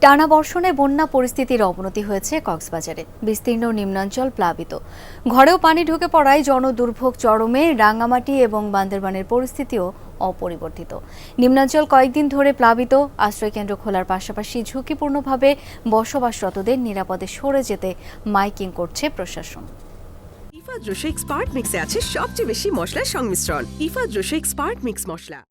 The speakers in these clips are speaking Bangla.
টানা বর্ষণে বন্যা পরিস্থিতির অবনতি হয়েছে কক্সবাজারে। বিস্তীর্ণ নিম্নাঞ্চল প্লাবিত, ঘরেও পানি ঢুকে পড়ায় জনদুর্ভোগ চরমে। রাঙ্গামাটি এবং বান্দরবানের পরিস্থিতিও অপরিবর্তিত। নিম্নাঞ্চল কয়েকদিন ধরে প্লাবিত। আশ্রয়কেন্দ্র খোলার পাশাপাশি ঝুঁকিপূর্ণভাবে বসবাসরতদের নিরাপদে সরে যেতে মাইকিং করছে প্রশাসন। ইফা জোশেক স্পার্ট মিক্সে আছে সবচেয়ে বেশি মশলার সংমিশ্রণ। ইফা জোশেক স্পার্ট মিক্স মশলা।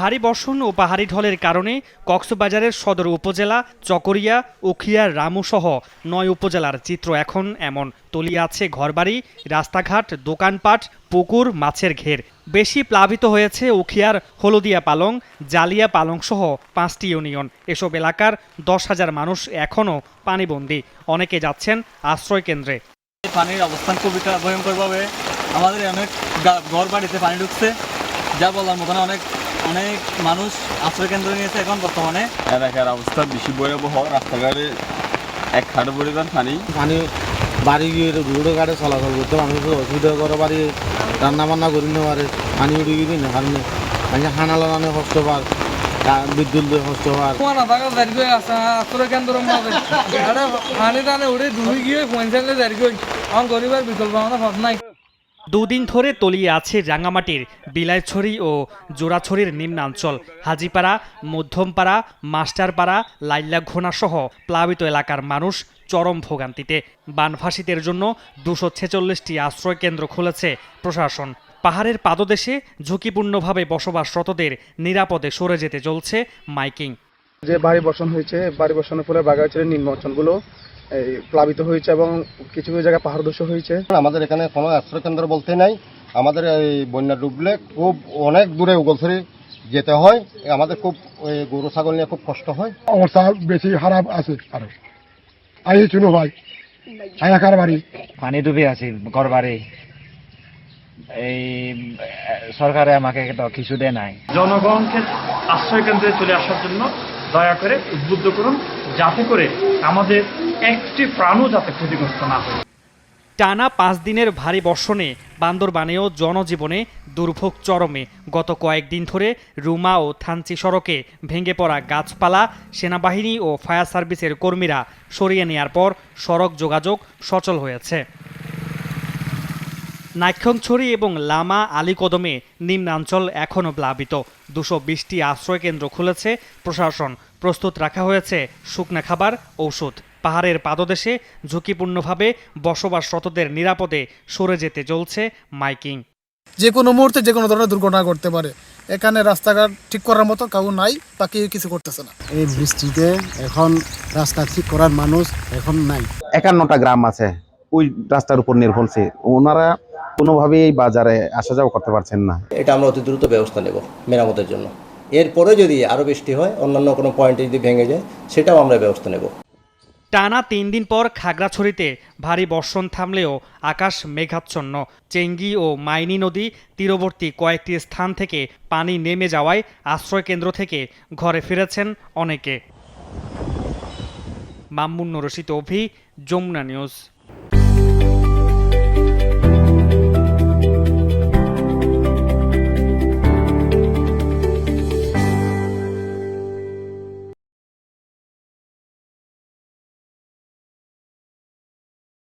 ভারী বর্ষণ ও পাহাড়ি ঢলের কারণে কক্সবাজারের সদর উপজেলা, চকরিয়া, উখিয়া, রামুসহ ৯ উপজেলার চিত্র এখন এমন। তলিয়ে আছে ঘরবাড়ি, রাস্তাঘাট, দোকানপাট, পুকুর, মাছের ঘের। বেশি প্লাবিত হয়েছে উখিয়ার হলদিয়া পালং, জালিয়া পালং সহ 5টি ইউনিয়ন। এসব এলাকার 10,000 মানুষ এখনও পানিবন্দী। অনেকে যাচ্ছেন আশ্রয় কেন্দ্রে। পানির অবস্থান খুবই ভয়ঙ্করভাবে। আমাদের অনেক ঘর বাড়িতে পানি ঢুকছে, যা বলার মতন। অনেক মানুষ আশ্রয় কেন্দ্র নিয়েছে এখন বর্তমানে। এলাকার অবস্থা বেশি ভয়াবহ। রাস্তাঘাটে এক হাঁটু পরিমাণ পানি বাড়ি গিয়ে রোডে ঘাটে চলাচল করতে মানুষের অসুবিধা করে। বাড়ি রান্না বান্না করি না পারে, পানি উঠে গিয়ে না কারণে হানা লাগানো কষ্ট পার, বিদ্যুৎ কষ্ট পার। আশ্রয় কেন্দ্র পানি টানে উঠে ডুবে গিয়ে পৌঁছালে গরিবের বিকল্প আমাদের পথ নাই। দুদিন ধরে তলিয়ে আছে রাঙ্গামাটির বিলাইছড়ি ও জোড়াছড়ির নিম্নাঞ্চল। হাজিপাড়া, মধ্যমপাড়া, মাস্টারপাড়া, লাইলাঘোনা সহ প্লাবিত এলাকার মানুষ চরম ভোগান্তিতে। বানভাসীদের জন্য 246টি আশ্রয় কেন্দ্র খুলেছে প্রশাসন। পাহাড়ের পাদদেশে ঝুঁকিপূর্ণভাবে বসবাসরতদের নিরাপদে সরে যেতে চলছে মাইকিং। যে ভারী বর্ষণ হয়েছে, ভারী বর্ষণের ফলে বাগাইছড়ির নিম্ন অঞ্চলগুলো প্লাবিত হয়েছে এবং কিছু কিছু জায়গায় পাহাড় ধসে হয়েছে। আমাদের এখানে কোনো আশ্রয় কেন্দ্র বলতে নাই। আমাদের এই বন্যা ডুবলে খুব অনেক দূরে উগলছড়ি যেতে হয়। আমাদের খুব গরু ছাগল নিয়ে খুব কষ্ট হয়। অবস্থা বেশি খারাপ আছে। আরো আই চুনো ভাই আয়াকার বাড়ি পানি ডুবে আছে, ঘর বাড়ি। এই সরকারে আমাকে কিছু দেয় নাই। জনগণকে আশ্রয় কেন্দ্রে চলে আসার জন্য দয়া করে উদ্বুদ্ধ করুন, যাতে করে আমাদের একটি প্রাণও যাতে ক্ষতিগ্রস্ত না হয়। টানা 5 দিনের ভারী বর্ষণে বান্দরবানেও জনজীবনে দুর্ভোগ চরমে। গত কয়েকদিন ধরে রুমা ও থানচি সড়কে ভেঙে পড়া গাছপালা সেনাবাহিনী ও ফায়ার সার্ভিসের কর্মীরা সরিয়ে নেয়ার পর সড়ক যোগাযোগ সচল হয়েছে। নাইক্ষ্যংছড়ি এবং লামা আলীকদমে নিম্নাঞ্চল এখনও প্লাবিত। 220টি আশ্রয় কেন্দ্র খুলেছে প্রশাসন। প্রস্তুত রাখা হয়েছে শুকনা খাবার, ঔষধ। পাহাড়ের পাদদেশে ঝুঁকিপূর্ণভাবে বসবাসরতদের নিরাপদে সরে যেতে চলছে মাইকিং। যে কোনো মুহূর্তে যে কোনো ধরনের দুর্ঘটনা ঘটতে পারে। এখানে রাস্তাঘাট ঠিক করার মতো কাউ নাই, বা কেউ কিছু করতেছে না। এই বৃষ্টিতে এখন রাস্তা ঠিক করার মানুষ এখন নাই। 51টা গ্রাম আছে ওই রাস্তার উপর নির্ভরশীল। ওনারা কোনোভাবেই এই বাজারে আসা যাওয়া করতে পারছেন না। এটা আমরা অতি দ্রুত ব্যবস্থা নেব মেরামতের জন্য। এরপরে যদি আরও বৃষ্টি হয়, অন্যান্য কোনো পয়েন্টে যদি ভেঙে যায়, সেটাও আমরা ব্যবস্থা নেব। টানা 3 দিন পর খাগড়াছড়িতে ভারী বর্ষণ থামলেও আকাশ মেঘাচ্ছন্ন। চেঙ্গি ও মাইনী নদী তীরবর্তী কয়েকটি স্থান থেকে পানি নেমে যাওয়ায় আশ্রয় কেন্দ্র থেকে ঘরে ফিরেছেন অনেকে। মামুনুর রশিদ অভি, যমুনা নিউজ।